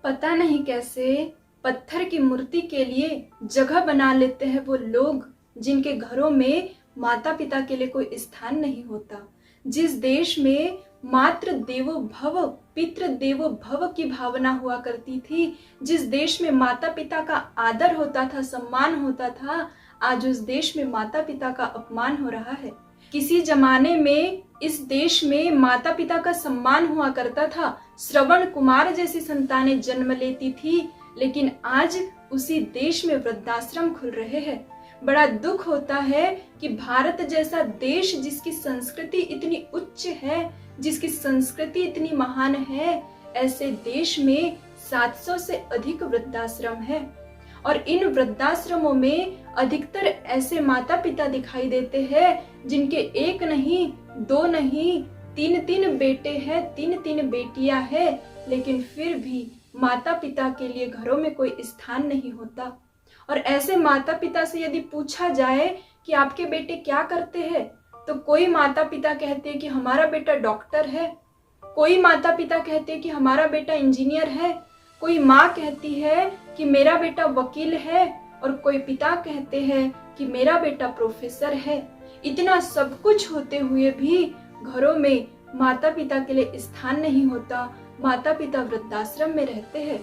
पता नहीं कैसे पत्थर की मूर्ति के लिए जगह बना लेते हैं वो लोग जिनके घरों में माता पिता के लिए कोई स्थान नहीं होता। जिस देश में मातृ देवो भव पितृ देवो भव की भावना हुआ करती थी, जिस देश में माता पिता का आदर होता था, सम्मान होता था, आज उस देश में माता पिता का अपमान हो रहा है। किसी जमाने में इस देश में माता पिता का सम्मान हुआ करता था, श्रवण कुमार जैसी संतानें जन्म लेती थी, लेकिन आज उसी देश में वृद्धाश्रम खुल रहे हैं। बड़ा दुख होता है कि भारत जैसा देश जिसकी संस्कृति इतनी उच्च है, जिसकी संस्कृति इतनी महान है, ऐसे देश में 700 से अधिक वृद्धाश्रम है और इन वृद्धाश्रमों में अधिकतर ऐसे माता पिता दिखाई देते हैं जिनके एक नहीं, दो नहीं, तीन बेटे हैं, तीन बेटियां हैं, लेकिन फिर भी माता पिता के लिए घरों में कोई स्थान नहीं होता। और ऐसे माता पिता से यदि पूछा जाए कि आपके बेटे क्या करते हैं, तो कोई माता पिता कहते हैं कि हमारा बेटा डॉक्टर है, कोई माता पिता कहते हैं कि हमारा बेटा इंजीनियर है, कोई माँ कहती है कि मेरा बेटा वकील है और कोई पिता कहते हैं कि मेरा बेटा प्रोफेसर है। इतना सब कुछ होते हुए भी घरों में माता पिता के लिए स्थान नहीं होता, माता पिता वृद्धाश्रम में रहते हैं।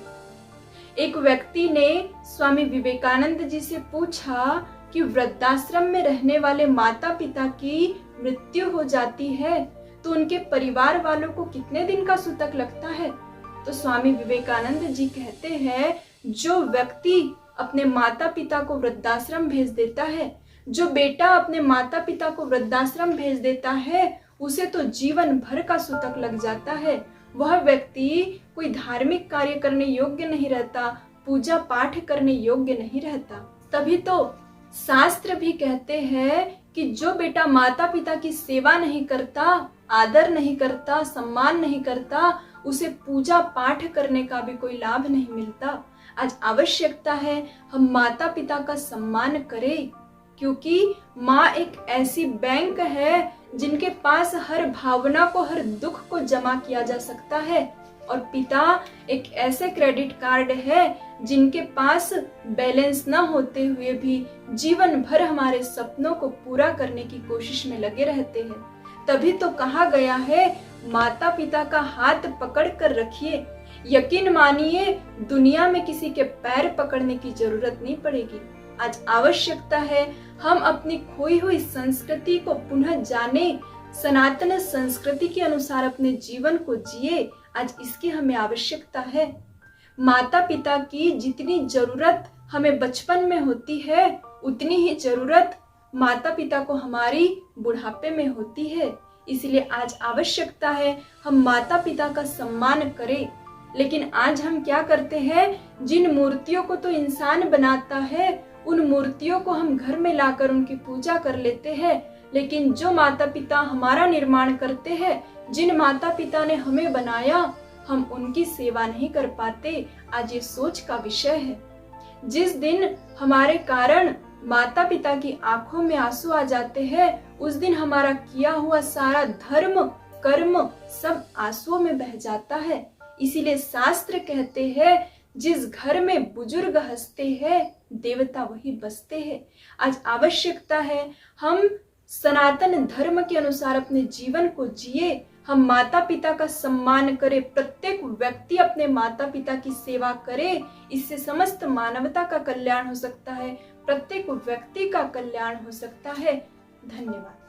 एक व्यक्ति ने स्वामी विवेकानंद जी से पूछा कि वृद्धाश्रम में रहने वाले माता पिता की मृत्यु हो जाती है तो उनके परिवार वालों को कितने दिन का सूतक लगता है? तो स्वामी विवेकानंद जी कहते हैं, जो व्यक्ति अपने माता पिता को वृद्धाश्रम भेज देता है, जो बेटा अपने माता पिता को वृद्धाश्रम भेज देता है, उसे तो जीवन भर का सूतक लग जाता है। वह व्यक्ति कोई धार्मिक कार्य करने योग्य नहीं रहता, पूजा पाठ करने योग्य नहीं रहता। तभी तो शास्त्र भी कहते हैं कि जो बेटा माता पिता की सेवा नहीं करता, आदर नहीं करता, सम्मान नहीं करता, उसे पूजा पाठ करने का भी कोई लाभ नहीं मिलता। आज आवश्यकता है हम माता पिता का सम्मान करें, क्योंकि माँ एक ऐसी बैंक है जिनके पास हर भावना को, हर दुख को जमा किया जा सकता है, और पिता एक ऐसे क्रेडिट कार्ड है जिनके पास बैलेंस न होते हुए भी जीवन भर हमारे सपनों को पूरा करने की कोशिश में लगे रहते हैं। तभी तो कहा गया है, माता पिता का हाथ पकड़ कर रखिए, यकीन मानिए दुनिया में किसी के पैर पकड़ने की जरूरत नहीं पड़ेगी। आज आवश्यकता है हम अपनी खोई हुई संस्कृति को पुनः जाने, सनातन संस्कृति के अनुसार अपने जीवन को जिए। आज इसकी हमें आवश्यकता है। माता पिता की जितनी जरूरत हमें बचपन में होती है, उतनी ही जरूरत माता पिता को हमारी बुढ़ापे में होती है। इसलिए आज आवश्यकता है हम माता पिता का सम्मान करें। लेकिन आज हम क्या करते हैं, जिन मूर्तियों को तो इंसान बनाता है, उन मूर्तियों को हम घर में लाकर उनकी पूजा कर लेते हैं, लेकिन जो माता पिता हमारा निर्माण करते हैं, जिन माता पिता ने हमें बनाया, हम उनकी सेवा नहीं कर पाते। आज ये सोच का विषय है। जिस दिन हमारे कारण माता पिता की आंखों में आंसू आ जाते हैं, उस दिन हमारा किया हुआ सारा धर्म कर्म सब आंसुओं में बह जाता है। इसीलिए शास्त्र कहते हैं, जिस घर में बुजुर्ग हंसते हैं, देवता वही बसते हैं। आज आवश्यकता है हम सनातन धर्म के अनुसार अपने जीवन को जिए, हम माता पिता का सम्मान करें, प्रत्येक व्यक्ति अपने माता पिता की सेवा करे। इससे समस्त मानवता का कल्याण हो सकता है, प्रत्येक व्यक्ति का कल्याण हो सकता है। धन्यवाद।